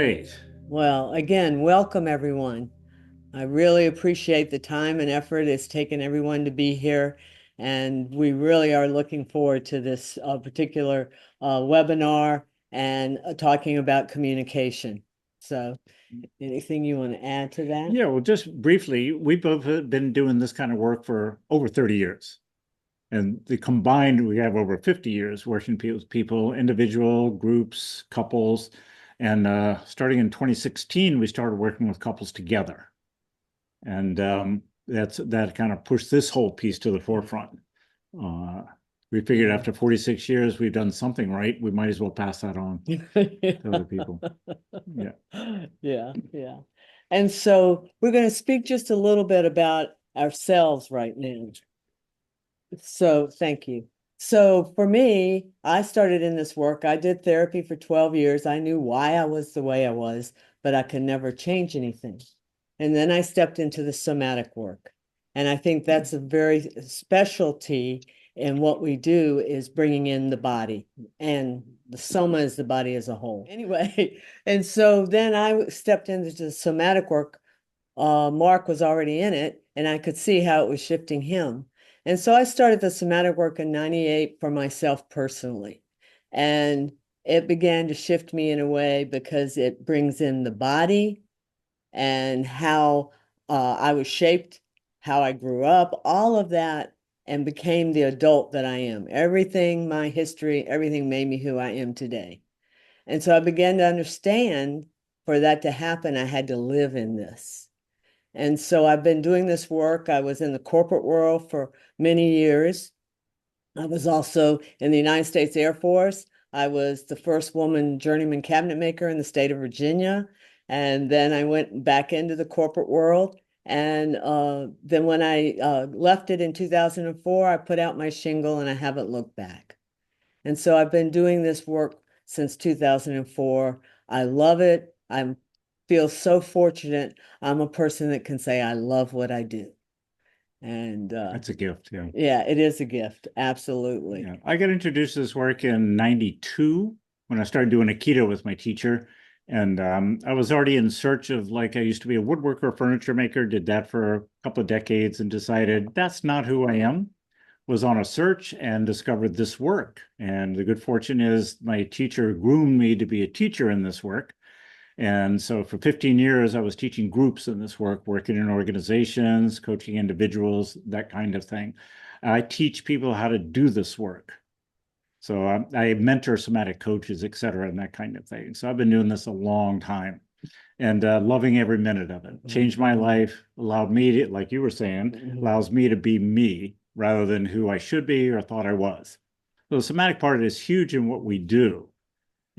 Great. Well, again, welcome everyone. I really appreciate the time and effort it's taken everyone to be here, and we really are looking forward to this particular webinar and talking about communication. So, anything you want to add to that? Yeah, well, just briefly, we've both been doing this kind of work for over 30 years. And the combined, we have over 50 years working with people, individual groups, couples. And starting in 2016, we started working with couples together. And that kind of pushed this whole piece to the forefront. Uh, we figured after 46 years, we've done something right. We might as well pass that on to other people. Yeah. Yeah, yeah. And so we're going to speak just a little bit about ourselves right now. So thank you. So for me, I started in this work. I did therapy for 12 years. I knew why I was the way I was, but I could never change anything. And then I stepped into the somatic work. And I think that's a very specialty in what we do is bringing in the body, and the soma is the body as a whole. Anyway, and so then I stepped into the somatic work. Mark was already in it, and I could see how it was shifting him. And so I started the somatic work in 98 for myself personally. And it began to shift me in a way because it brings in the body and how I was shaped, how I grew up, all of that, and became the adult that I am. Everything, my history, everything made me who I am today. And so I began to understand for that to happen, I had to live in this. And so I've been doing this work. I was in the corporate world for many years. I was also in the United States Air Force. I was the first woman journeyman cabinet maker in the state of Virginia. And then I went back into the corporate world. And then when I left it in 2004, I put out my shingle and I haven't looked back. And so I've been doing this work since 2004. I love it. I feel so fortunate. I'm a person that can say I love what I do. And That's a gift. Yeah. yeah, it is a gift. Absolutely. Yeah, I got introduced to this work in 92 when I started doing Aikido with my teacher. And I was already in search of, like, I used to be a woodworker, furniture maker, did that for a couple of decades and decided that's not who I am. Was on a search and discovered this work. And the good fortune is my teacher groomed me to be a teacher in this work. And so for 15 years, I was teaching groups in this work, working in organizations, coaching individuals, that kind of thing. I teach people how to do this work. So I mentor somatic coaches, et cetera, and that kind of thing. So I've been doing this a long time and loving every minute of it. Changed my life, allowed me to, like you were saying, allows me to be me rather than who I should be or thought I was. So the somatic part is huge in what we do.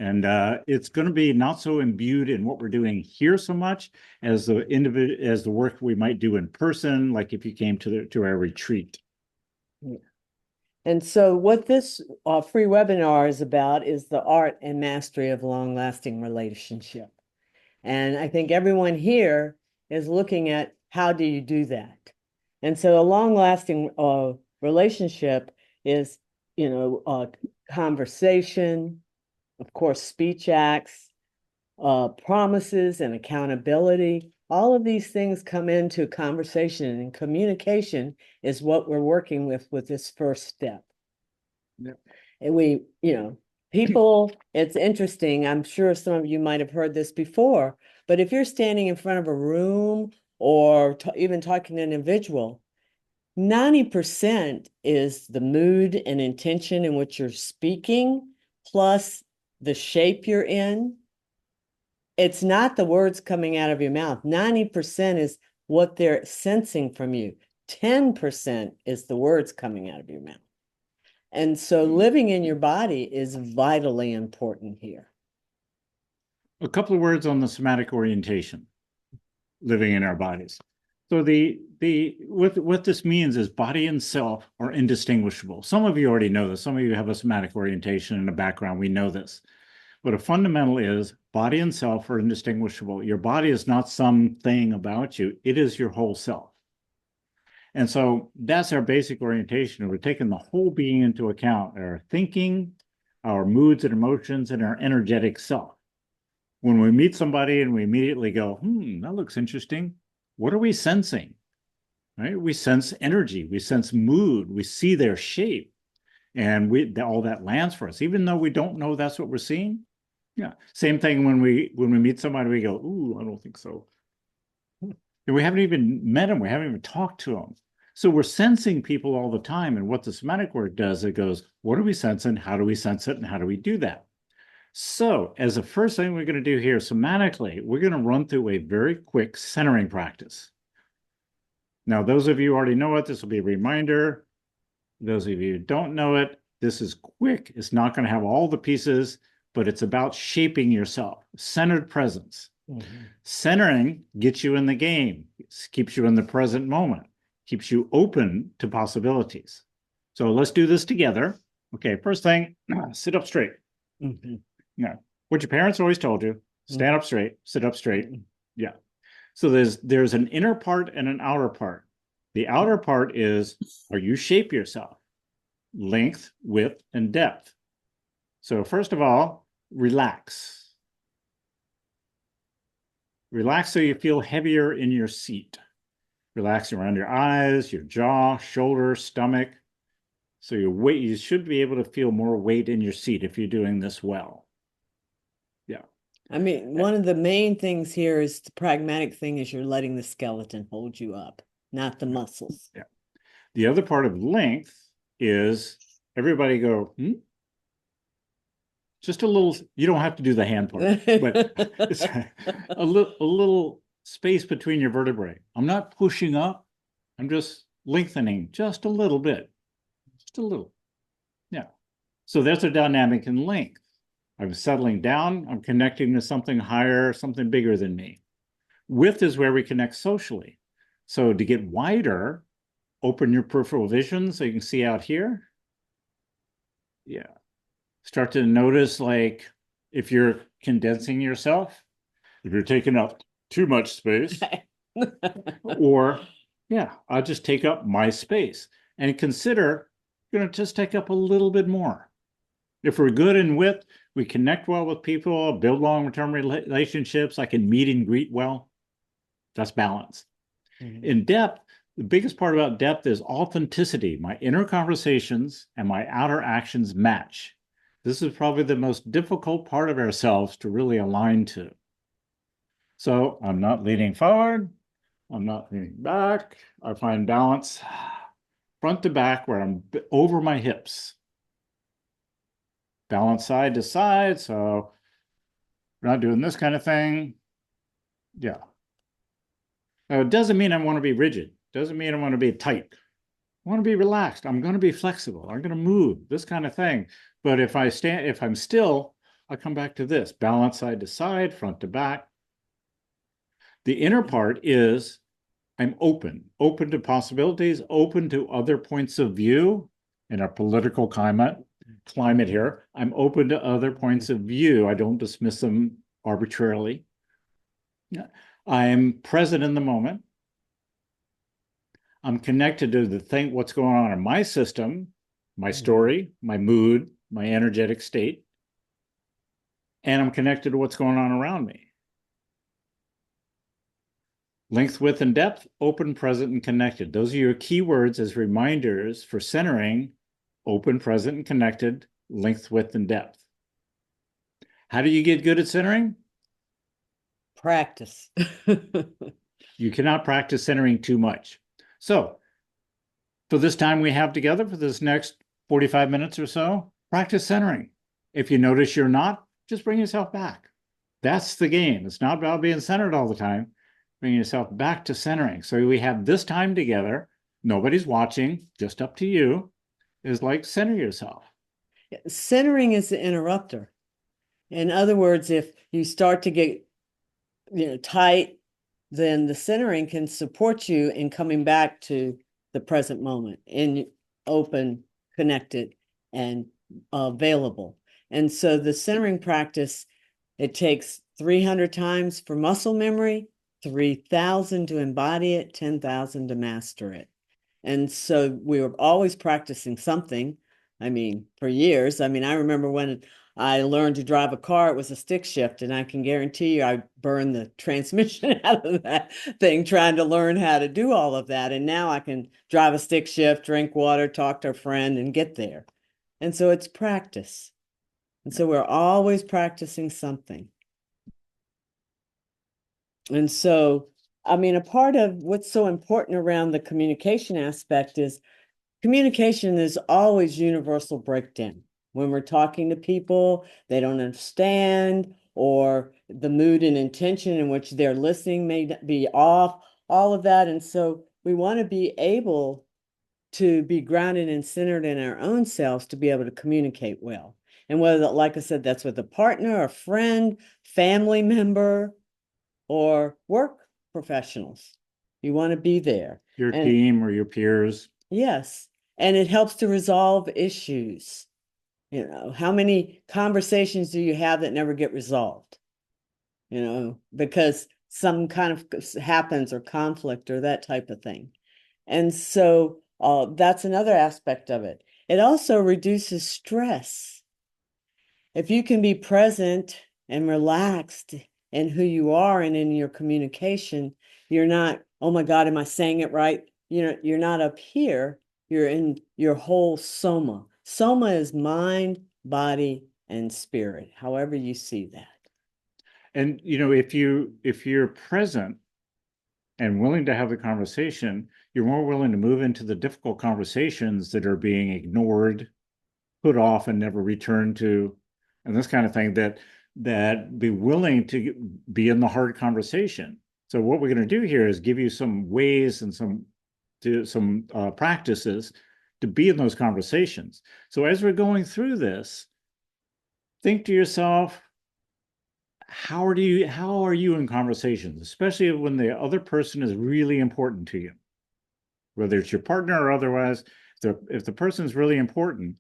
And it's going to be not so imbued in what we're doing here so much as the work we might do in person, like if you came to our retreat. And so what this free webinar is about is the art and mastery of long-lasting relationship. And I think everyone here is looking at how do you do that? And so a long-lasting relationship is, conversation, of course, speech acts, promises and accountability. All of these things come into conversation, and communication is what we're working with this first step. Yeah. And people, it's interesting. I'm sure some of you might have heard this before, but if you're standing in front of a room or even talking to an individual, 90% is the mood and intention in which you're speaking, plus the shape you're in. It's not the words coming out of your mouth. 90% is what they're sensing from you. 10% is the words coming out of your mouth. And so living in your body is vitally important here. A couple of words on the somatic orientation, living in our bodies. So what this means is body and self are indistinguishable. Some of you already know this. Some of you have a somatic orientation in the background. We know this. But a fundamental is body and self are indistinguishable. Your body is not something about you. It is your whole self. And so that's our basic orientation. We're taking the whole being into account, our thinking, our moods and emotions, and our energetic self. When we meet somebody and we immediately go, that looks interesting. What are we sensing? Right? We sense energy, we sense mood, we see their shape, and all that lands for us, even though we don't know that's what we're seeing. Yeah. Same thing when we meet somebody, we go, ooh, I don't think so. And we haven't even met them, we haven't even talked to them. So we're sensing people all the time. And what the somatic work does, it goes, what are we sensing? How do we sense it? And how do we do that? So, as the first thing we're going to do here, somatically, we're going to run through a very quick centering practice. Now, those of you who already know it, this will be a reminder. Those of you who don't know it, this is quick. It's not going to have all the pieces, but it's about shaping yourself, centered presence. Mm-hmm. Centering gets you in the game, keeps you in the present moment, keeps you open to possibilities. So let's do this together. Okay, first thing, sit up straight. Mm-hmm. Yeah, what your parents always told you, stand up straight, sit up straight. Yeah. So there's an inner part and an outer part. The outer part is how you shape yourself, length, width, and depth. So first of all, relax. Relax so you feel heavier in your seat. Relax around your eyes, your jaw, shoulders, stomach. So you should be able to feel more weight in your seat if you're doing this well. Yeah. I mean, one of the main things here is the pragmatic thing is you're letting the skeleton hold you up, not the muscles. Yeah. The other part of length is everybody go, just a little, you don't have to do the hand part, but it's a little space between your vertebrae. I'm not pushing up. I'm just lengthening just a little bit, just a little. Yeah. So there's a dynamic in length. I'm settling down. I'm connecting to something higher, something bigger than me. Width is where we connect socially. So to get wider, open your peripheral vision so you can see out here. Yeah. Start to notice, like, if you're condensing yourself, if you're taking up too much space, or, yeah, I'll just take up my space. And consider, you're going to just take up a little bit more. If we're good in width, we connect well with people, build long-term relationships. I can meet and greet well. That's balance. Mm-hmm. In depth, the biggest part about depth is authenticity. My inner conversations and my outer actions match. This is probably the most difficult part of ourselves to really align to. So I'm not leaning forward. I'm not leaning back. I find balance front to back where I'm over my hips. Balance side to side. So we're not doing this kind of thing. Yeah. Now, it doesn't mean I want to be rigid. Doesn't mean I want to be tight. I want to be relaxed. I'm going to be flexible. I'm going to move, this kind of thing. But if I'm still, I come back to this, balance side to side, front to back. The inner part is I'm open to possibilities, open to other points of view in our political climate here. I'm open to other points of view. I don't dismiss them arbitrarily. I'm present in the moment. I'm connected to what's going on in my system, my story, my mood, my energetic state, and I'm connected to what's going on around me. Length, width, and depth, open, present, and connected. Those are your keywords as reminders for centering: open, present, and connected, length, width, and depth. How do you get good at centering? Practice. You cannot practice centering too much. So for this time we have together, for this next 45 minutes or so, practice centering. If you notice you're not, just bring yourself back. That's the game. It's not about being centered all the time. Bring yourself back to centering. So we have this time together. Nobody's watching, just up to you. Is like center yourself. Centering is the interrupter. In other words, if you start to get tight, then the centering can support you in coming back to the present moment, in open, connected, and available. And so the centering practice, it takes 300 times for muscle memory, 3,000 to embody it, 10,000 to master it. And so we were always practicing something. I mean, for years. I mean, I remember when I learned to drive a car, it was a stick shift, and I can guarantee you I burned the transmission out of that thing trying to learn how to do all of that. And now I can drive a stick shift, drink water, talk to a friend, and get there. And so it's practice. And so we're always practicing something. And so, I mean, a part of what's so important around the communication aspect is communication is always universal breakdown. When we're talking to people, they don't understand, or the mood and intention in which they're listening may be off, all of that. And so we want to be able to be grounded and centered in our own selves to be able to communicate well. And whether, like I said, that's with a partner, a friend, family member, or work professionals. You want to be there. Your And team or your peers. yes, and it helps to resolve issues. You know, how many conversations do you have that never get resolved? You know, because some kind of happens or conflict or that type of thing. And so that's another aspect of it. It also reduces stress. If you can be present and relaxed in who you are and in your communication, you're not, oh my God, am I saying it right? You're not up here, you're in your whole soma. Soma is mind, body, and spirit, however you see that. And if you're present and willing to have the conversation, you're more willing to move into the difficult conversations that are being ignored, put off, and never returned to, and this kind of thing, that be willing to be in the hard conversation. So what we're going to do here is give you some ways and some practices to be in those conversations. So as we're going through this, think to yourself, how are you in conversations, especially when the other person is really important to you, whether it's your partner or otherwise. If the person is really important,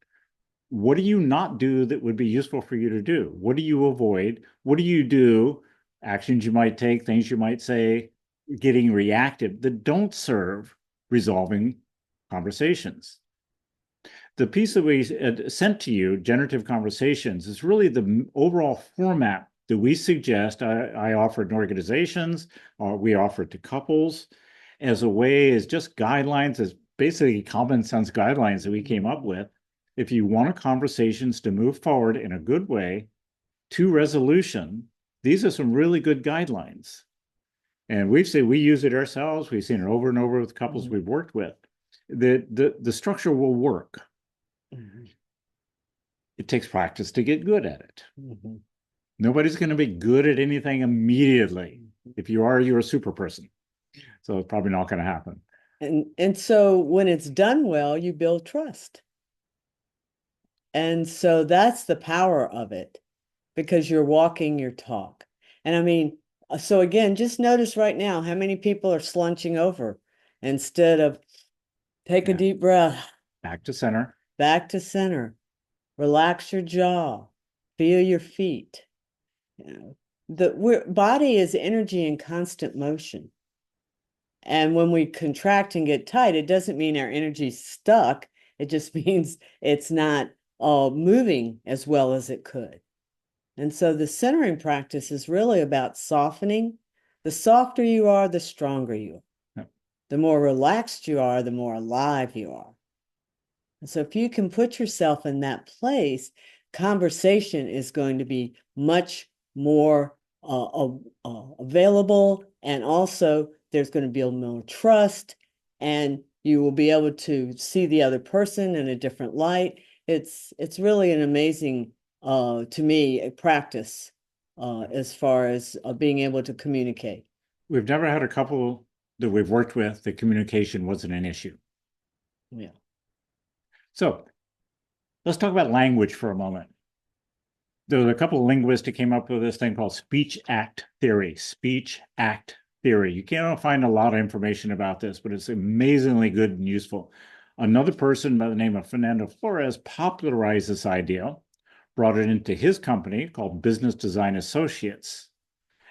what do you not do that would be useful for you to do? What do you avoid? What do you do? Actions you might take, things you might say, getting reactive that don't serve resolving conversations. The piece that we sent to you, Generative Conversations, is really the overall format that we suggest. I offer in organizations, or we offer to couples as a way, as just guidelines, as basically common sense guidelines that we came up with. If you want conversations to move forward in a good way to resolution, these are some really good guidelines. And we use it ourselves. We've seen it over and over with couples we've worked with. The structure will work. It takes practice to get good at it. Nobody's going to be good at anything immediately. If you are, you're a super person. So it's probably not going to happen. And so when it's done well, you build trust. And so that's the power of it, because you're walking your talk. And I mean, so again, just notice right now how many people are slunching over instead of take a deep breath, Back to center. back to center, relax your jaw, feel your feet. You know, the body is energy in constant motion. And when we contract and get tight, it doesn't mean our energy's stuck. It just means it's not moving as well as it could. And so the centering practice is really about softening. The softer you are, the stronger you are. Yep. The more relaxed you are, the more alive you are. And so if you can put yourself in that place, conversation is going to be much more available, and also there's going to be more trust, and you will be able to see the other person in a different light. It's really an amazing, to me, a practice as far as being able to communicate. We've never had a couple that we've worked with that communication wasn't an issue. Yeah. So let's talk about language for a moment. There was a couple of linguists that came up with this thing called speech act theory. Speech act theory. You can't find a lot of information about this, but it's amazingly good and useful. Another person by the name of Fernando Flores popularized this idea, brought it into his company called Business Design Associates.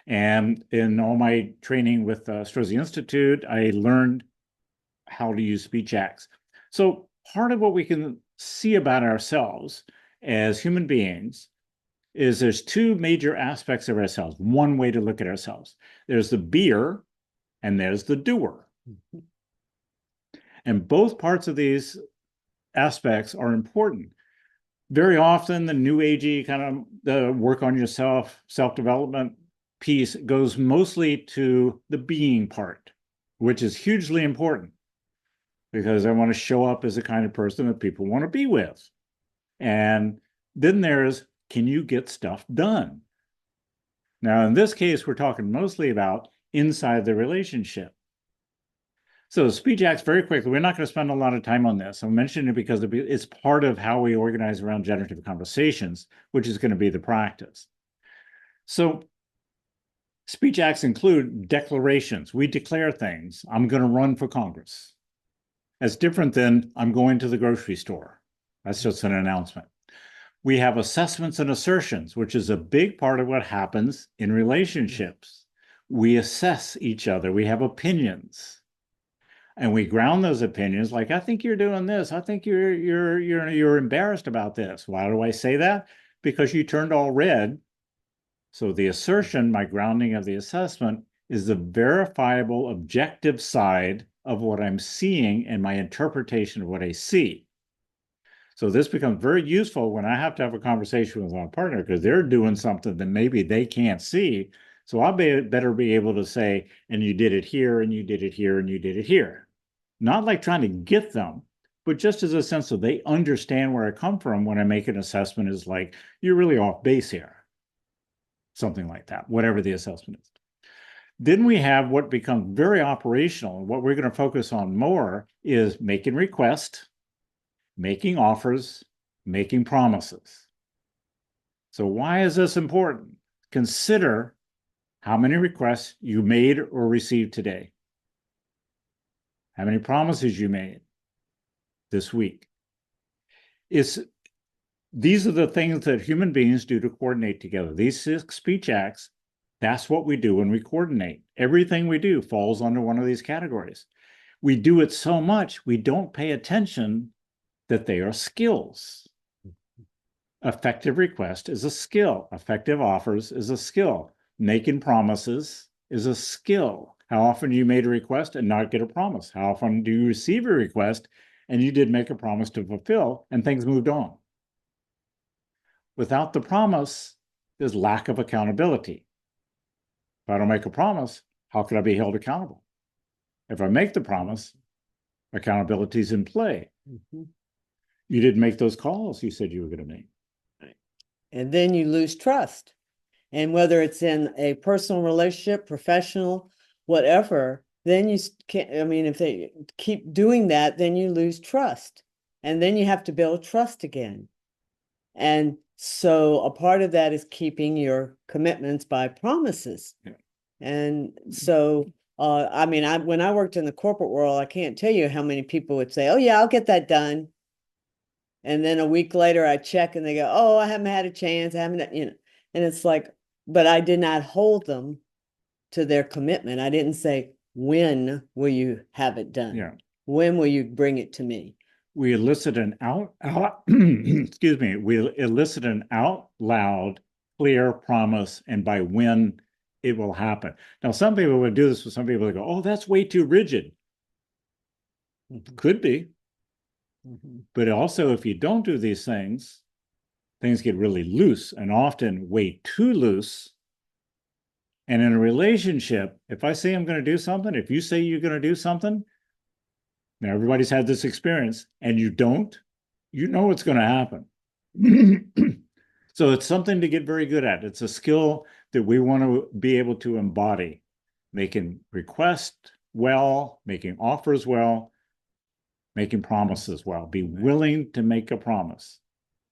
And in all my training with Strozzi Institute, I learned how to use speech acts. So part of what we can see about ourselves as human beings is there's two major aspects of ourselves. One way to look at ourselves. There's the beer and there's the doer. And both parts of these aspects are important. Very often the new agey kind of the work on yourself, self-development piece goes mostly to the being part, which is hugely important because I want to show up as the kind of person that people want to be with. And then there's, can you get stuff done? Now, in this case, we're talking mostly about inside the relationship. So speech acts very quickly. We're not going to spend a lot of time on this. I'm mentioning it because it's part of how we organize around generative conversations, which is going to be the practice. So speech acts include declarations. We declare things. I'm going to run for Congress. That's different than I'm going to the grocery store. That's just an announcement. We have assessments and assertions, which is a big part of what happens in relationships. We assess each other. We have opinions. And we ground those opinions like, I think you're doing this. I think you're embarrassed about this. Why do I say that? Because you turned all red. So the assertion, my grounding of the assessment, is the verifiable objective side of what I'm seeing and my interpretation of what I see. So this becomes very useful when I have to have a conversation with my partner because they're doing something that maybe they can't see. So I'll better be able to say, and you did it here, and you did it here, and you did it here. Not like trying to get them, but just as a sense of they understand where I come from when I make an assessment is like, you're really off base here. Something like that, whatever the assessment is. Then we have what becomes very operational. What we're going to focus on more is making requests, making offers, making promises. So why is this important? Consider how many requests you made or received today. How many promises you made this week. These are the things that human beings do to coordinate together. These 6 speech acts, that's what we do when we coordinate. Everything we do falls under one of these categories. We do it so much, we don't pay attention that they are skills. Effective request is a skill. Effective offers is a skill. Making promises is a skill. How often do you made a request and not get a promise? How often do you receive a request and you did make a promise to fulfill and things moved on? Without the promise, there's lack of accountability. If I don't make a promise, how could I be held accountable? If I make the promise, accountability is in play. Mm-hmm. You didn't make those calls you said you were going to make. And then you lose trust. And whether it's in a personal relationship, professional, whatever, then you can't, I mean, if they keep doing that, then you lose trust. And then you have to build trust again. And so a part of that is keeping your commitments by promises. Yeah. And so, I mean, when I worked in the corporate world, I can't tell you how many people would say, oh yeah, I'll get that done. And then a week later I check and they go, oh, I haven't had a chance. I haven't, and it's like, but I did not hold them to their commitment. I didn't say, when will you have it done? Yeah. When will you bring it to me? We elicit an excuse me, we elicit an out loud, clear promise, and by when it will happen. Now, some people would do this with some people that go, oh, that's way too rigid. Mm-hmm. Could be. Mm-hmm. But also, if you don't do these things get really loose and often way too loose. And in a relationship, if I say I'm going to do something, if you say you're going to do something, now everybody's had this experience and you don't, you know what's going to happen. So it's something to get very good at. It's a skill that we want to be able to embody, making requests well, making offers well, making promises well. Be willing to make a promise.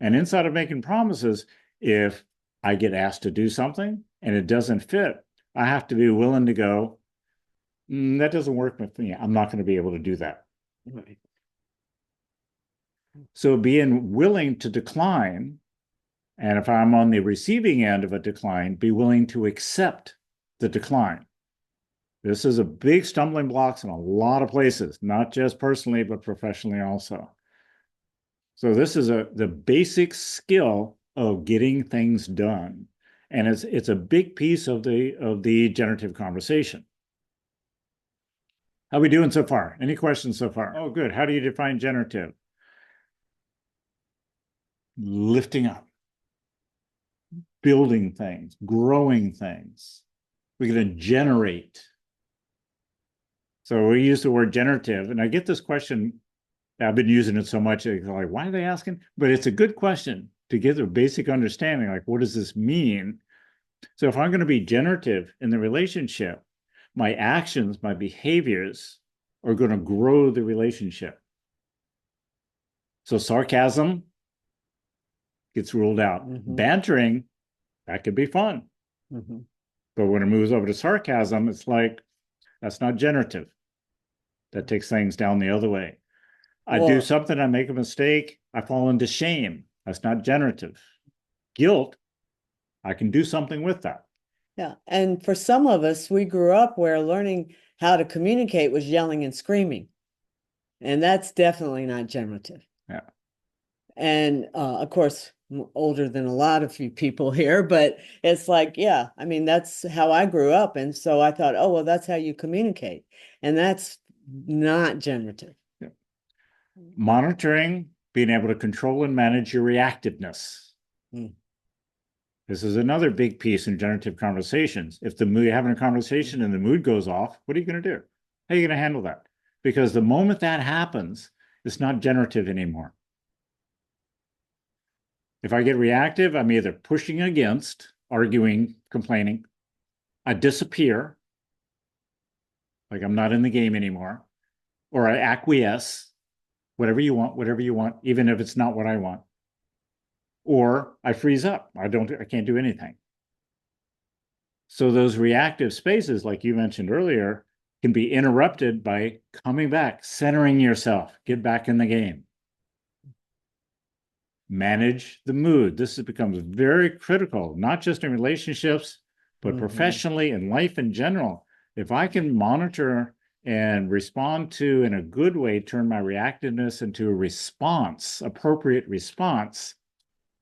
And inside of making promises, if I get asked to do something and it doesn't fit, I have to be willing to go, that doesn't work with me. I'm not going to be able to do that. Right. So being willing to decline, and if I'm on the receiving end of a decline, be willing to accept the decline. This is a big stumbling blocks in a lot of places, not just personally, but professionally also. So this is the basic skill of getting things done. And it's a big piece of the generative conversation. How are we doing so far? Any questions so far? Oh, good. How do you define generative? Lifting up, building things, growing things. We're going to generate. So we use the word generative, and I get this question. I've been using it so much, like, why are they asking? But it's a good question to get a basic understanding, like, what does this mean? So if I'm going to be generative in the relationship, my actions, my behaviors are going to grow the relationship. So sarcasm gets ruled out. Bantering, that could be fun. But when it moves over to sarcasm, it's like, that's not generative. That takes things down the other way. I do something, I make a mistake, I fall into shame. That's not generative. Guilt, I can do something with that. Yeah. And for some of us, we grew up where learning how to communicate was yelling and screaming. And that's definitely not generative. Yeah. And of course, I'm older than a lot of you people here, but it's like, yeah, I mean, that's how I grew up. And so I thought, oh, well, that's how you communicate. And that's not generative. Yeah. Monitoring, being able to control and manage your reactiveness. This is another big piece in generative conversations. If you're having a conversation and the mood goes off, what are you going to do? How are you going to handle that? Because the moment that happens, it's not generative anymore. If I get reactive, I'm either pushing against, arguing, complaining. I disappear, like I'm not in the game anymore, or I acquiesce, whatever you want, even if it's not what I want. Or I freeze up. I can't do anything. So those reactive spaces, like you mentioned earlier, can be interrupted by coming back, centering yourself, get back in the game. Manage the mood. This becomes very critical, not just in relationships, but professionally in life in general. If I can monitor and respond to, in a good way, turn my reactiveness into a response, appropriate response,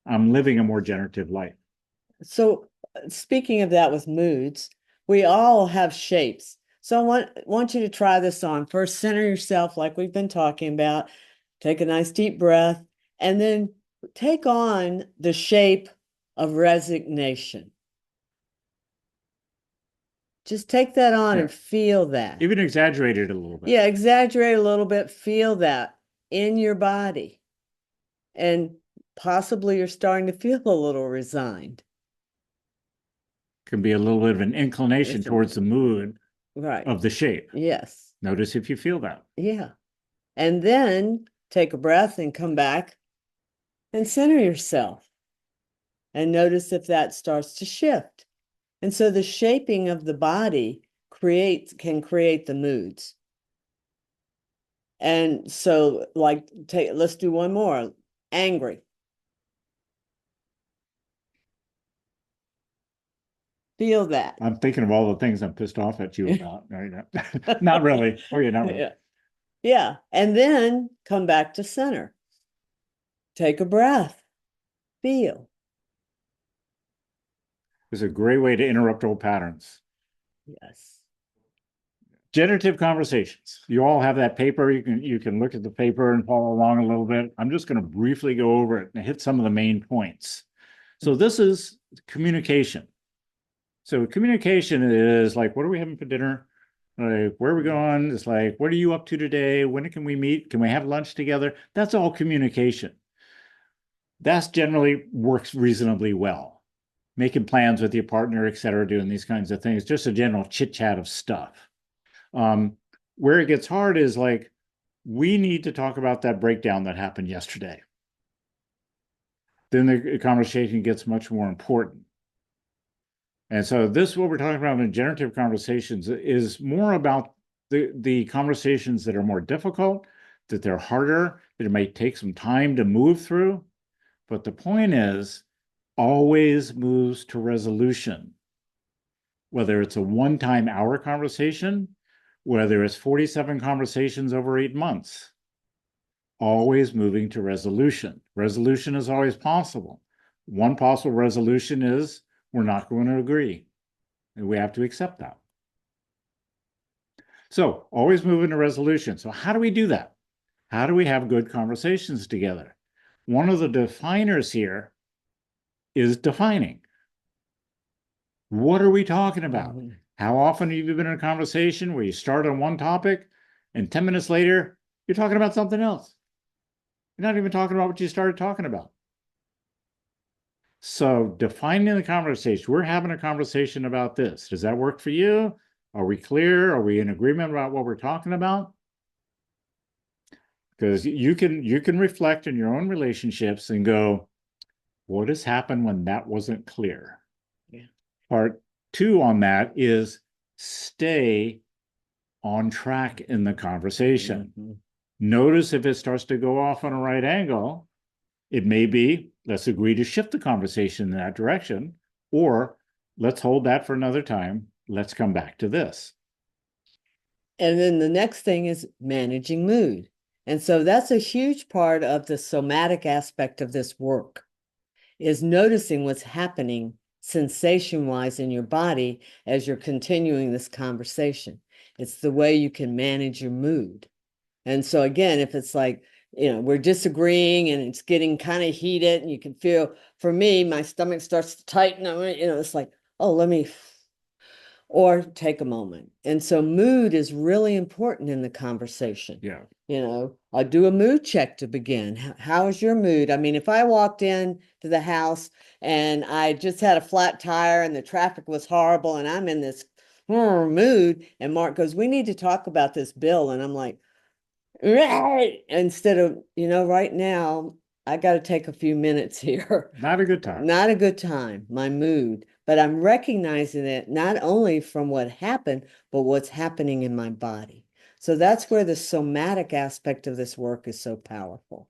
I'm living a more generative life. So speaking of that with moods, we all have shapes. So I want you to try this on. First, center yourself like we've been talking about. Take a nice deep breath, and then take on the shape of resignation. Just take that on and feel that. Even exaggerate it a little bit. Yeah, exaggerate a little bit. Feel that in your body. And possibly you're starting to feel a little resigned. Can be a little bit of an inclination towards the mood of the shape. Yes. Notice if you feel that. Yeah. And then take a breath and come back and center yourself. And notice if that starts to shift. And so the shaping of the body can create the moods. And so let's do one more. Angry. Feel that. I'm thinking of all the things I'm pissed off at you about. Not really. Oh, yeah, not really. Yeah. Yeah. And then come back to center. Take a breath. Feel. It's a great way to interrupt old patterns. Yes. Generative conversations. You all have that paper. You can look at the paper and follow along a little bit. I'm just going to briefly go over it and hit some of the main points. So this is communication. So communication is like, what are we having for dinner? Like, where are we going? It's like, what are you up to today? When can we meet? Can we have lunch together? That's all communication. That's generally works reasonably well. Making plans with your partner, et cetera, doing these kinds of things, just a general chit chat of stuff. Where it gets hard is like, we need to talk about that breakdown that happened yesterday. Then the conversation gets much more important. And so this, what we're talking about in generative conversations, is more about the conversations that are more difficult, that they're harder, that it may take some time to move through. But the point is, always moves to resolution. Whether it's a one-time hour conversation, whether it's 47 conversations over 8 months, always moving to resolution. Resolution is always possible, One possible resolution is we're not going to agree, and we have to accept that. So always move into resolution. So how do we do that? How do we have good conversations together? One of the definers here is defining. What are we talking about? Mm-hmm. How often have you been in a conversation where you start on one topic and 10 minutes later, you're talking about something else? You're not even talking about what you started talking about. So defining the conversation, we're having a conversation about this. Does that work for you? Are we clear? Are we in agreement about what we're talking about? Because you can reflect in your own relationships and go, what has happened when that wasn't clear? Yeah. Part two on that is stay on track in the conversation. Mm-hmm. Notice if it starts to go off on a right angle, it may be, let's agree to shift the conversation in that direction, or let's hold that for another time. Let's come back to this. And then the next thing is managing mood. And so that's a huge part of the somatic aspect of this work, is noticing what's happening sensation-wise in your body as you're continuing this conversation. It's the way you can manage your mood. And so again, if it's like, we're disagreeing and it's getting kind of heated and you can feel, for me, my stomach starts to tighten, it's like, oh, let me, or take a moment. And so mood is really important in the conversation. Yeah. I'll do a mood check to begin. How is your mood? I mean, if I walked in to the house and I just had a flat tire and the traffic was horrible and I'm in this mood, and Mark goes, we need to talk about this bill. And I'm like, right. Instead of, right now, I got to take a few minutes here. Not a good time. Not a good time, my mood. But I'm recognizing it not only from what happened, but what's happening in my body. So that's where the somatic aspect of this work is so powerful.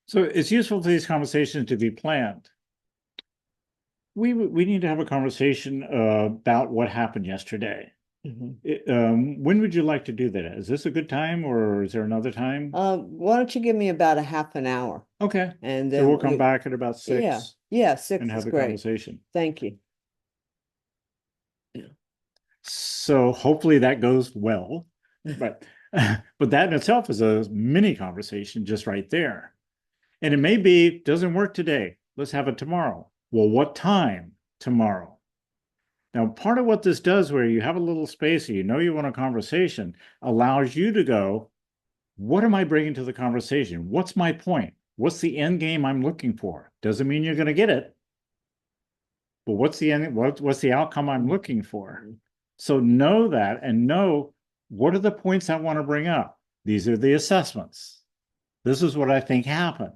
So it's useful for these conversations to be planned. We need to have a conversation about what happened yesterday. When would you like to do that? Is this a good time or is there another time? Why don't you give me about a half an hour? Okay. And So then we'll come back at about 6. Yeah. Yeah, 6 and have is the great. conversation. Thank you. So hopefully that goes well. But that in itself is a mini conversation just right there. And it may be, doesn't work today. Let's have it tomorrow. Well, what time tomorrow? Now, part of what this does, where you have a little space, you want a conversation, allows you to go, what am I bringing to the conversation? What's my point? What's the end game I'm looking for? Doesn't mean you're going to get it, but what's the end? What's the outcome I'm looking for? So know that, and know what are the points I want to bring up. These are the assessments. This is what I think happened.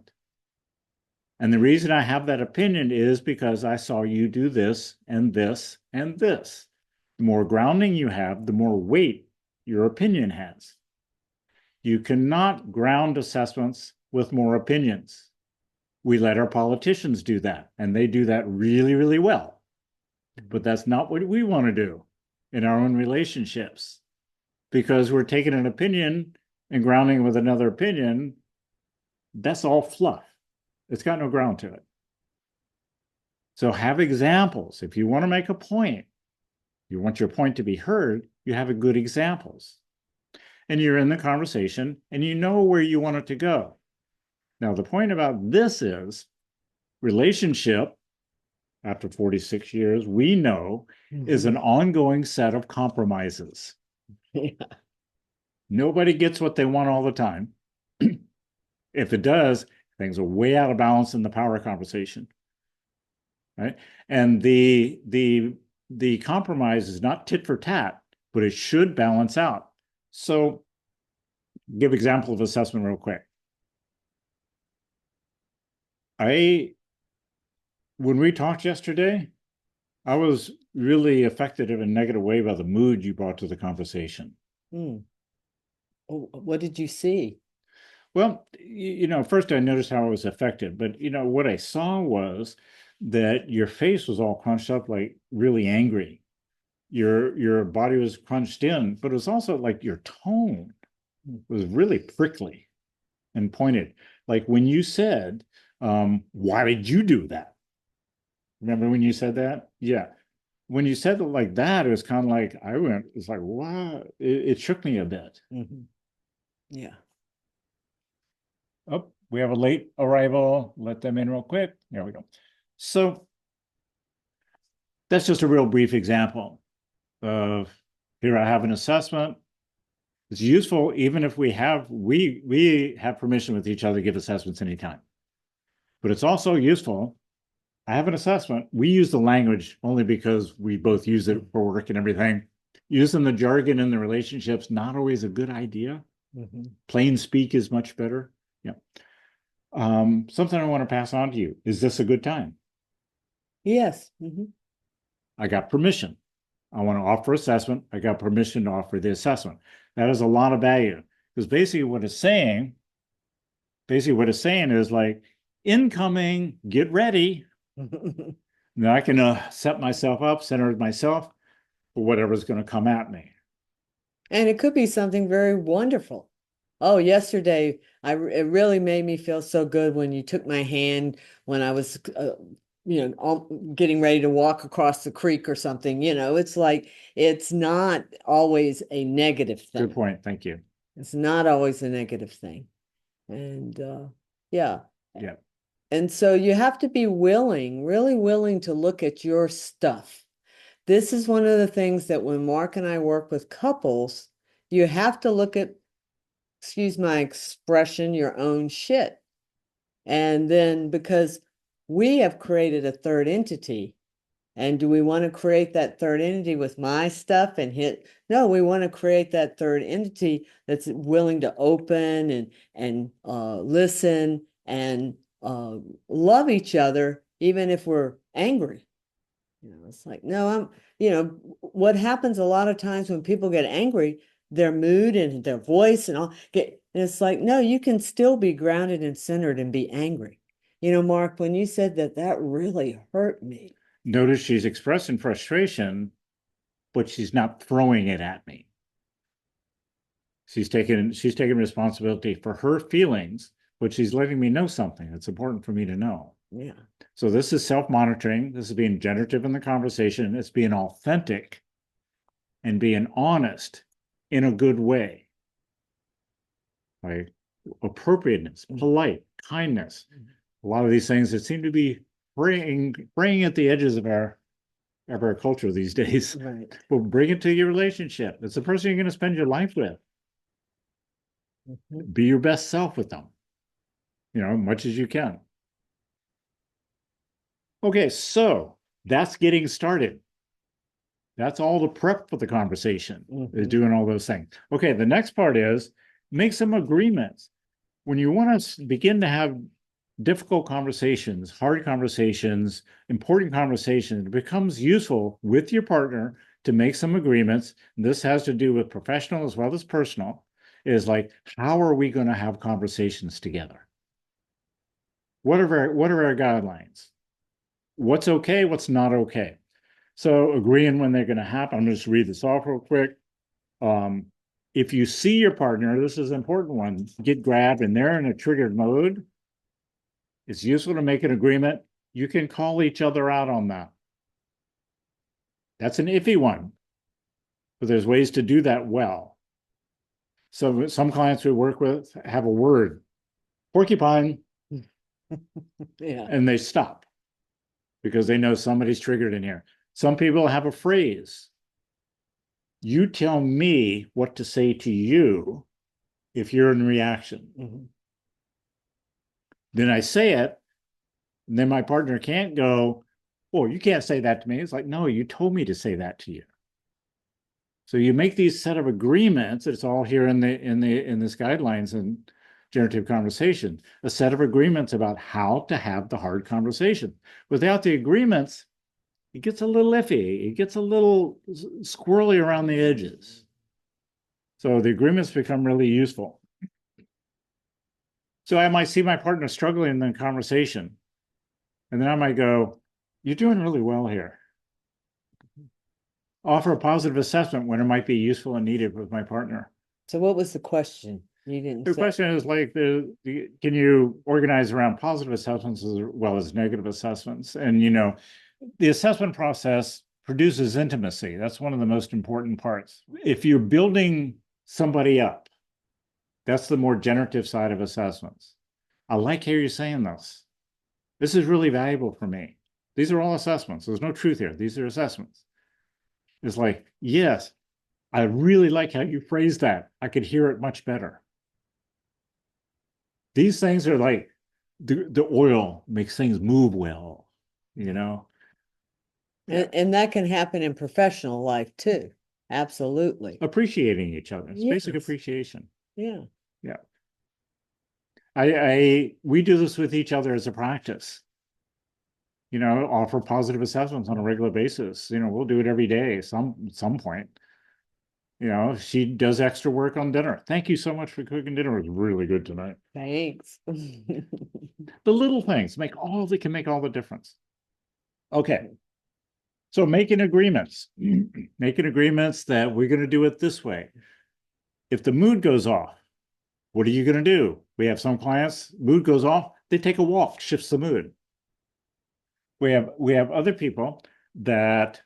And the reason I have that opinion is because I saw you do this and this and this. The more grounding you have, the more weight your opinion has. You cannot ground assessments with more opinions. We let our politicians do that, and they do that really, really well. But that's not what we want to do in our own relationships, because we're taking an opinion and grounding with another opinion. That's all fluff. It's got no ground to it. So have examples. If you want to make a point, you want your point to be heard, you have good examples. And you're in the conversation and you know where you want it to go. Now, the point about this is relationship, after 46 years, we know is an ongoing set of compromises. Yeah. Nobody gets what they want all the time. If it does, things are way out of balance in the power conversation. Right? And the compromise is not tit for tat, but it should balance out. So give example of assessment real quick. When we talked yesterday, I was really affected in a negative way by the mood you brought to the conversation. What did you see? Well, first I noticed how I was affected, but what I saw was that your face was all crunched up, like really angry. Your body was crunched in, but it was also like your tone was really prickly and pointed. Like when you said, Why did you do that? Remember when you said that? Yeah. When you said it like that, it was kind of like it's like, wow, it shook me a bit. Mhm. Yeah. Oh, we have a late arrival. Let them in real quick. There we go. So that's just a real brief example of here I have an assessment. It's useful even if we have permission with each other to give assessments anytime. But it's also useful. I have an assessment. We use the language only because we both use it for work and everything. Using the jargon in the relationships, not always a good idea. Mhm. Plain speak is much better. Yeah. Something I want to pass on to you. Is this a good time? Yes. Mhm. I got permission. I want to offer assessment. I got permission to offer the assessment. That is a lot of value because basically what it's saying is like incoming, get ready. Now I can set myself up, center myself for whatever's going to come at me. And it could be something very wonderful. Oh, yesterday, it really made me feel so good when you took my hand when I was, getting ready to walk across the creek or something. It's like it's not always a negative Good thing. point. Thank you. It's not always a negative thing. And yeah. Yeah. And so you have to be willing, really willing to look at your stuff. This is one of the things that when Mark and I work with couples, you have to look at, excuse my expression, your own shit. And then because we have created a third entity, and do we want to create that third entity with my stuff and hit? No, we want to create that third entity that's willing to open and listen and love each other, even if we're angry. It's like, no, what happens a lot of times when people get angry, their mood and their voice and all and it's like, no, you can still be grounded and centered and be angry. Mark, when you said that, that really hurt me. Notice she's expressing frustration, but she's not throwing it at me. She's taking responsibility for her feelings, but she's letting me know something that's important for me to know. Yeah. So this is self-monitoring. This is being generative in the conversation. It's being authentic and being honest in a good way. Like appropriateness, polite, kindness. A lot of these things that seem to be fraying at the edges of our culture these days. Right. But bring it to your relationship. It's the person you're going to spend your life with. Mhm. Be your best self with them, much as you can. Okay, so that's getting started. That's all the prep for the conversation, is Mhm. doing all those things. Okay, the next part is make some agreements. When you want to begin to have difficult conversations, hard conversations, important conversations, it becomes useful with your partner to make some agreements. This has to do with professional as well as personal. Is like, how are we going to have conversations together? What are our guidelines? What's okay? What's not okay? So agreeing when they're going to happen. I'm going to just read this off real quick. Um, if you see your partner, this is an important one, get grabbed and they're in a triggered mode, it's useful to make an agreement. You can call each other out on that. That's an iffy one, but there's ways to do that well. So some clients we work with have a word, porcupine, Yeah. and they stop because they know somebody's triggered in here. Some people have a phrase. You tell me what to say to you if you're in reaction. Mhm. Then I say it, and then my partner can't go, oh, you can't say that to me. It's like, no, you told me to say that to you. So you make these set of agreements. It's all here in this guidelines and generative conversation, a set of agreements about how to have the hard conversation. Without the agreements, it gets a little iffy. It gets a little squirrely around the edges. So the agreements become really useful. So I might see my partner struggling in the conversation, and then I might go, you're doing really well here. Offer a positive assessment when it might be useful and needed with my partner. So what was the question? You didn't The say. question is like can you organize around positive assessments as well as negative assessments? And the assessment process produces intimacy. That's one of the most important parts. If you're building somebody up, that's the more generative side of assessments. I like how you're saying this. This is really valuable for me. These are all assessments. There's no truth here. These are assessments. It's like, yes, I really like how you phrased that. I could hear it much better. These things are like the oil makes things move well, you know? And that can happen in professional life too. Absolutely. Appreciating each other. It's basic Yes. appreciation. Yeah. Yeah. We do this with each other as a practice. Offer positive assessments on a regular basis. We'll do it every day, some point. She does extra work on dinner. Thank you so much for cooking dinner. It was really good tonight. Thanks. The little things can make all the difference. Okay. So making agreements that we're going to do it this way. If the mood goes off, what are you going to do? We have some clients, mood goes off, they take a walk, shifts the mood. We have other people that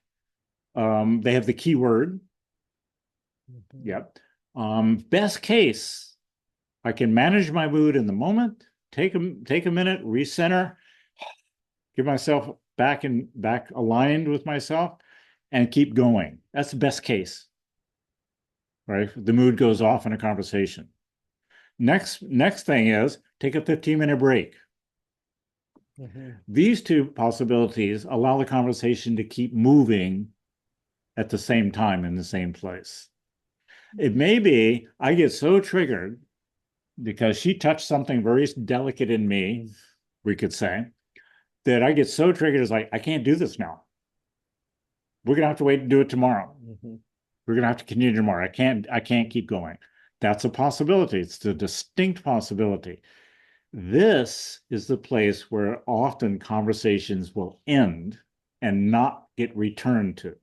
they have the keyword. Yep. Best case, I can manage my mood in the moment, take a minute, recenter, get myself back aligned with myself, and keep going. That's the best case, right? The mood goes off in a conversation. Next thing is take a 15-minute break. These two possibilities allow the conversation to keep moving at the same time in the same place. It may be I get so triggered because she touched something very delicate in me, we could say, that I get so triggered, it's like, I can't do this now. We're going to have to wait and do it tomorrow. We're going to have to continue tomorrow. I can't keep going. That's a possibility. It's a distinct possibility. This is the place where often conversations will end and not get returned to.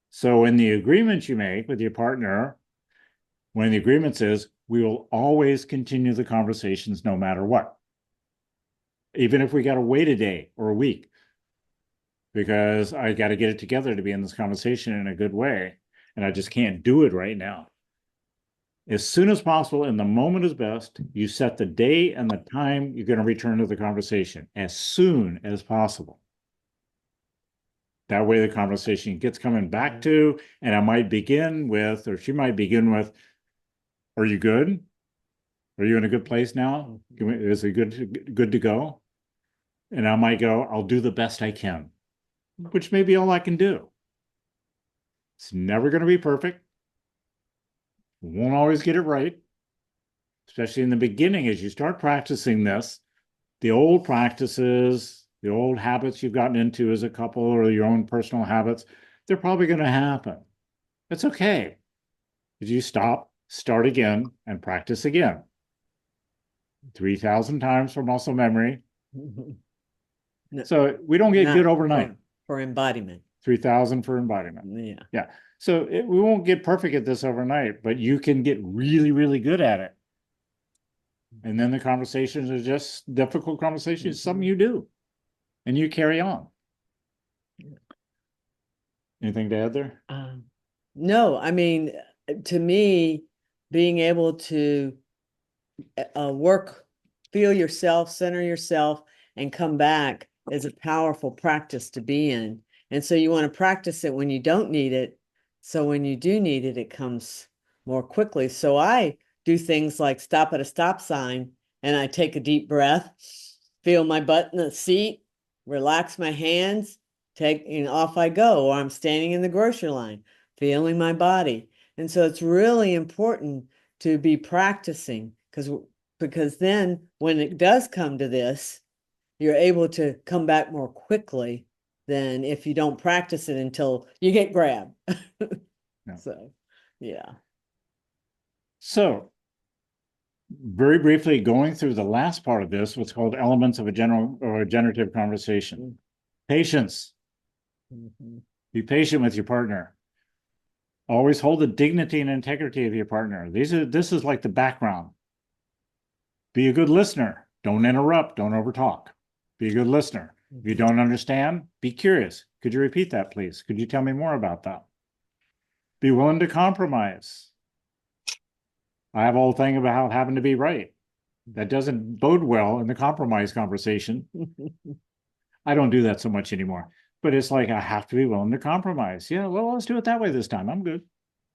So in the agreement you make with your partner, one of the agreements is we will always continue the conversations no matter what. Even if we got to wait a day or a week, because I got to get it together to be in this conversation in a good way. And I just can't do it right now. As soon as possible, and the moment is best, you set the day and the time you're going to return to the conversation as soon as possible. That way the conversation gets coming back to, and I might begin with, or she might begin with, are you good? Are you in a good place now? Is it good to go? And I might go, I'll do the best I can, which may be all I can do. It's never going to be perfect. Won't always get it right, especially in the beginning. As you start practicing this, the old practices, the old habits you've gotten into as a couple or your own personal habits, they're probably going to happen. That's okay. If you start again, and practice again. 3,000 times for muscle memory. No, So we don't get good overnight. For embodiment. 3,000 for embodiment. Yeah. Yeah. So we won't get perfect at this overnight, but you can get really, really good at it. And then the conversations are just difficult conversations, something you do and you carry on. Anything to add there? No, I mean, to me, being able to feel yourself, center yourself, and come back is a powerful practice to be in. And so you want to practice it when you don't need it. So when you do need it, it comes more quickly. So I do things like stop at a stop sign and I take a deep breath, feel my butt in the seat, relax my hands, and off I go. Or I'm standing in the grocery line, feeling my body. And so it's really important to be practicing because then when it does come to this, you're able to come back more quickly than if you don't practice it until you get grabbed. Yeah. So, yeah. So very briefly going through the last part of this, what's called elements of a general or a generative conversation. Patience. Be patient with your partner. Always hold the dignity and integrity of your partner. This is like the background. Be a good listener. Don't interrupt. Don't overtalk. Be a good listener. If you don't understand, be curious. Could you repeat that, please? Could you tell me more about that? Be willing to compromise. I have a whole thing about having to be right. That doesn't bode well in the compromise conversation. I don't do that so much anymore, but it's like I have to be willing to compromise. Yeah, well, let's do it that way this time. I'm good.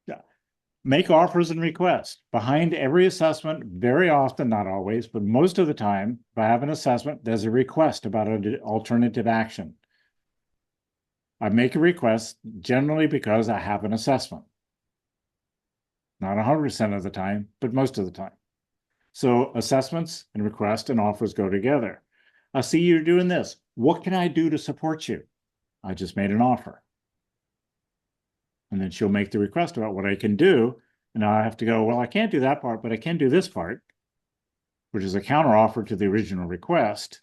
Yeah. Make offers and requests. Behind every assessment, very often, not always, but most of the time, if I have an assessment, there's a request about an alternative action. I make a request generally because I have an assessment. Not 100% of the time, but most of the time. So assessments and requests and offers go together. I see you're doing this. What can I do to support you? I just made an offer. And then she'll make the request about what I can do. And I have to go, well, I can't do that part, but I can do this part, which is a counteroffer to the original request.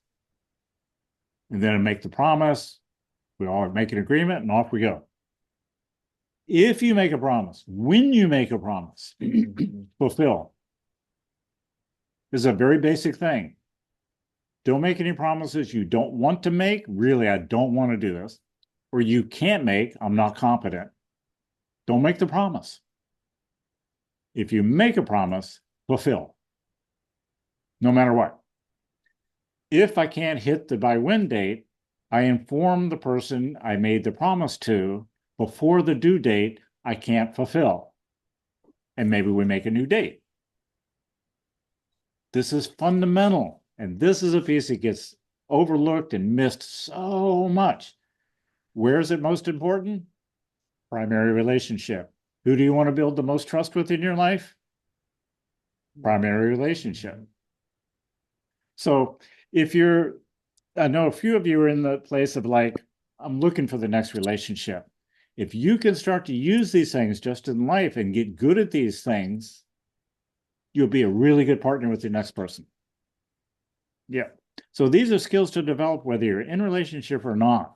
And then I make the promise. We all make an agreement and off we go. If you make a promise, when you make a promise, fulfill. This is a very basic thing. Don't make any promises you don't want to make. Really, I don't want to do this. Or you can't make, I'm not competent. Don't make the promise. If you make a promise, fulfill. No matter what. If I can't hit the by when date, I inform the person I made the promise to before the due date, I can't fulfill. And maybe we make a new date. This is fundamental. And this is a piece that gets overlooked and missed so much. Where is it most important? Primary relationship. Who do you want to build the most trust with in your life? Primary relationship. So if you're, I know a few of you are in the place of like, I'm looking for the next relationship. If you can start to use these things just in life and get good at these things, you'll be a really good partner with your next person. Yeah. So these are skills to develop whether you're in a relationship or not.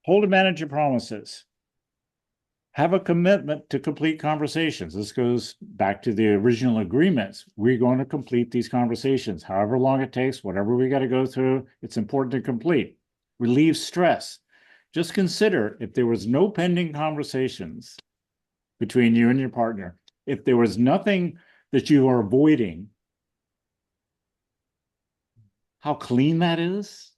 Hold and manage your promises. Have a commitment to complete conversations. This goes back to the original agreements. We're going to complete these conversations, however long it takes, whatever we got to go through, it's important to complete. Relieve stress. Just consider if there was no pending conversations between you and your partner, if there was nothing that you are avoiding, how clean that is,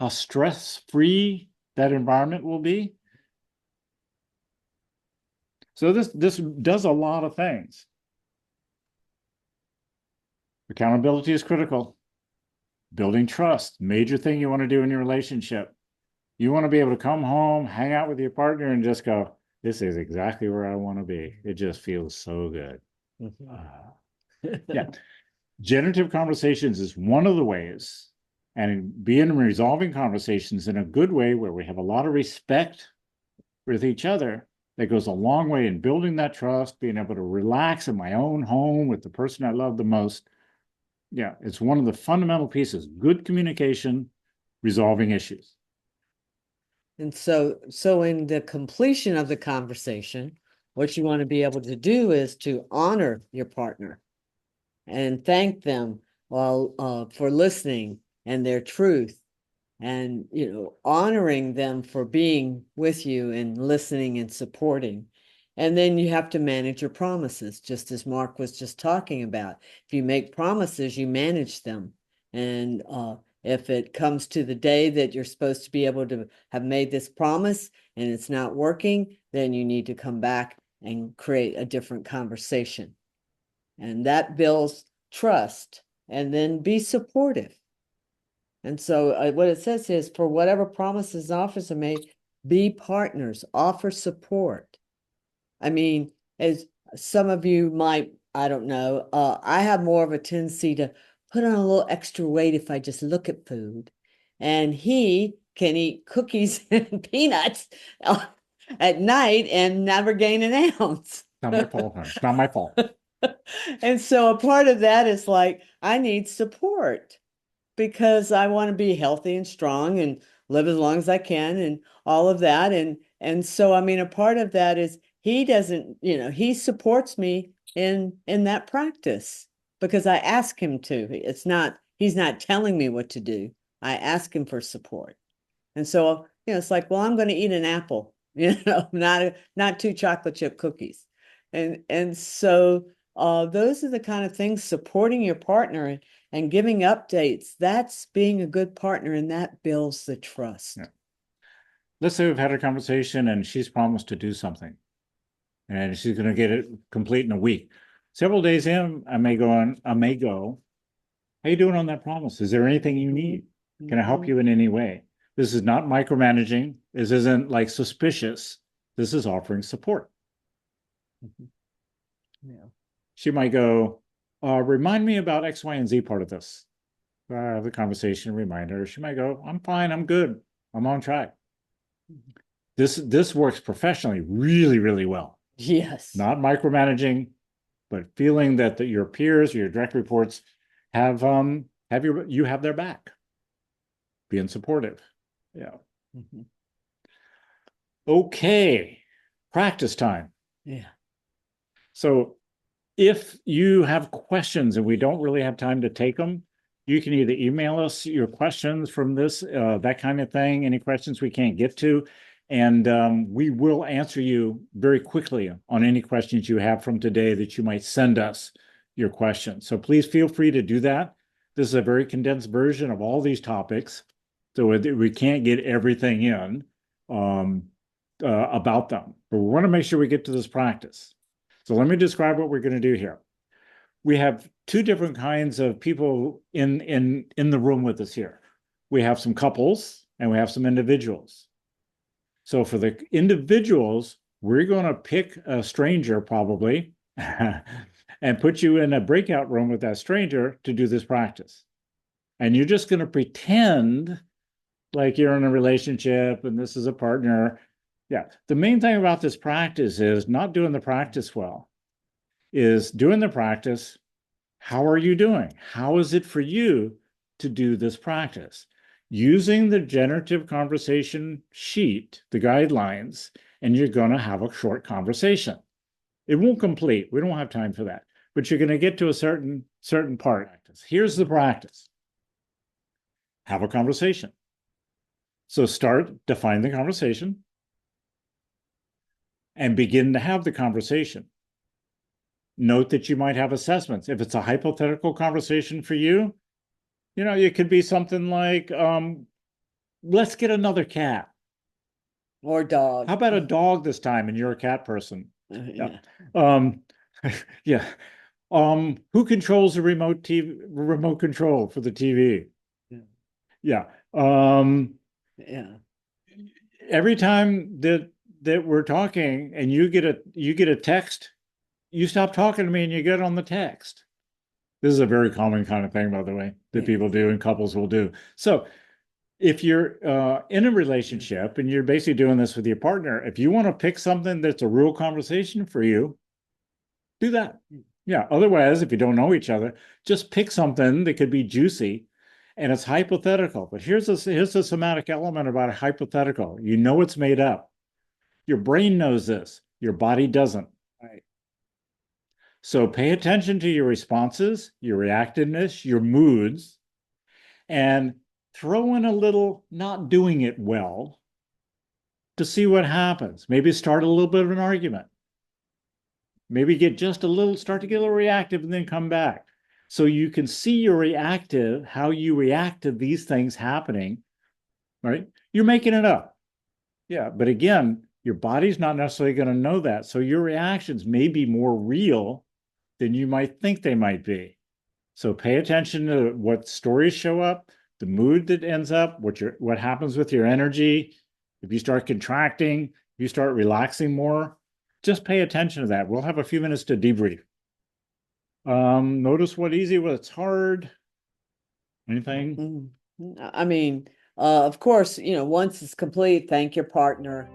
how stress-free that environment will be. So this does a lot of things. Accountability is critical. Building trust, major thing you want to do in your relationship. You want to be able to come home, hang out with your partner, and just go, this is exactly where I want to be. It just feels so good. Yeah. Generative conversations is one of the ways, and being resolving conversations in a good way where we have a lot of respect with each other, that goes a long way in building that trust, being able to relax in my own home with the person I love the most. Yeah, it's one of the fundamental pieces. Good communication, resolving issues. And so in the completion of the conversation, what you want to be able to do is to honor your partner and thank them for listening and their truth, and honoring them for being with you and listening and supporting. And then you have to manage your promises, just as Mark was just talking about. If you make promises, you manage them. And if it comes to the day that you're supposed to be able to have made this promise and it's not working, then you need to come back and create a different conversation. And that builds trust. And then be supportive. And so what it says is, for whatever promises and offers are made, be partners, offer support. I mean, as some of you might, I don't know, I have more of a tendency to put on a little extra weight if I just look at food. And he can eat cookies and peanuts at night and never gain an ounce. Not my fault, honey. It's not my fault. And so a part of that is like, I need support, because I want to be healthy and strong and live as long as I can and all of that. And so, I mean, a part of that is he doesn't, he supports me in that practice because I ask him to. He's not telling me what to do. I ask him for support. And so, it's like, well, I'm going to eat an apple, not two chocolate chip cookies. And so those are the kind of things, supporting your partner and giving updates. That's being a good partner, and that builds the trust. Yeah. Let's say we've had a conversation and she's promised to do something and she's going to get it complete in a week. Several days in, I may go, how you doing on that promise? Is there anything you need? Can I help you in any way? This is not micromanaging. This isn't like suspicious. This is offering support. Yeah. She might go, remind me about X, Y, and Z part of this. The conversation, remind her. She might go, I'm fine, I'm good, I'm on track. This works professionally really, really well. Yes. Not micromanaging, but feeling that your peers, your direct reports have you have their back. Being supportive. Yeah. Okay. Practice time. Yeah. So if you have questions and we don't really have time to take them, you can either email us your questions from this, that kind of thing, any questions we can't get to, and we will answer you very quickly on any questions you have from today that you might send us your questions. So please feel free to do that. This is a very condensed version of all these topics, so we can't get everything in about them, but we want to make sure we get to this practice. So let me describe what we're going to do here. We have two different kinds of people in the room with us here. We have some couples and we have some individuals. So for the individuals, we're going to pick a stranger probably and put you in a breakout room with that stranger to do this practice. And you're just going to pretend like you're in a relationship and this is a partner. Yeah. The main thing about this practice is not doing the practice well, is doing the practice. How are you doing? How is it for you to do this practice? Using the generative conversation sheet, the guidelines, and you're going to have a short conversation. It won't complete. We don't have time for that. But you're going to get to a certain part. Here's the practice. Have a conversation. So define the conversation, and begin to have the conversation. Note that you might have assessments. If it's a hypothetical conversation for you, it could be something like, let's get another cat. Or dog. How about a dog this time and you're a cat person? Yeah. Yeah. Who controls the remote control for the TV? Yeah. Yeah. Every time that we're talking and you get a text, you stop talking to me and you get on the text. This is a very common kind of thing, by the way, that people do and couples will do. So if you're in a relationship and you're basically doing this with your partner, if you want to pick something that's a real conversation for you, do that. Yeah. Otherwise, if you don't know each other, just pick something that could be juicy and it's hypothetical. But here's the somatic element about a hypothetical. You know it's made up. Your brain knows this. Your body doesn't. Right. So pay attention to your responses, your reactiveness, your moods, and throw in a little not doing it well to see what happens. Maybe start a little bit of an argument. Maybe start to get a little reactive and then come back. So you can see how you react to these things happening, right? You're making it up. Yeah, but again, your body's not necessarily going to know that. So your reactions may be more real than you might think they might be. So pay attention to what stories show up, the mood that ends up, what happens with your energy. If you start contracting, you start relaxing more, just pay attention to that. We'll have a few minutes to debrief. Notice what's easy, what's hard. Anything? I mean, of course, once it's complete, thank your partner.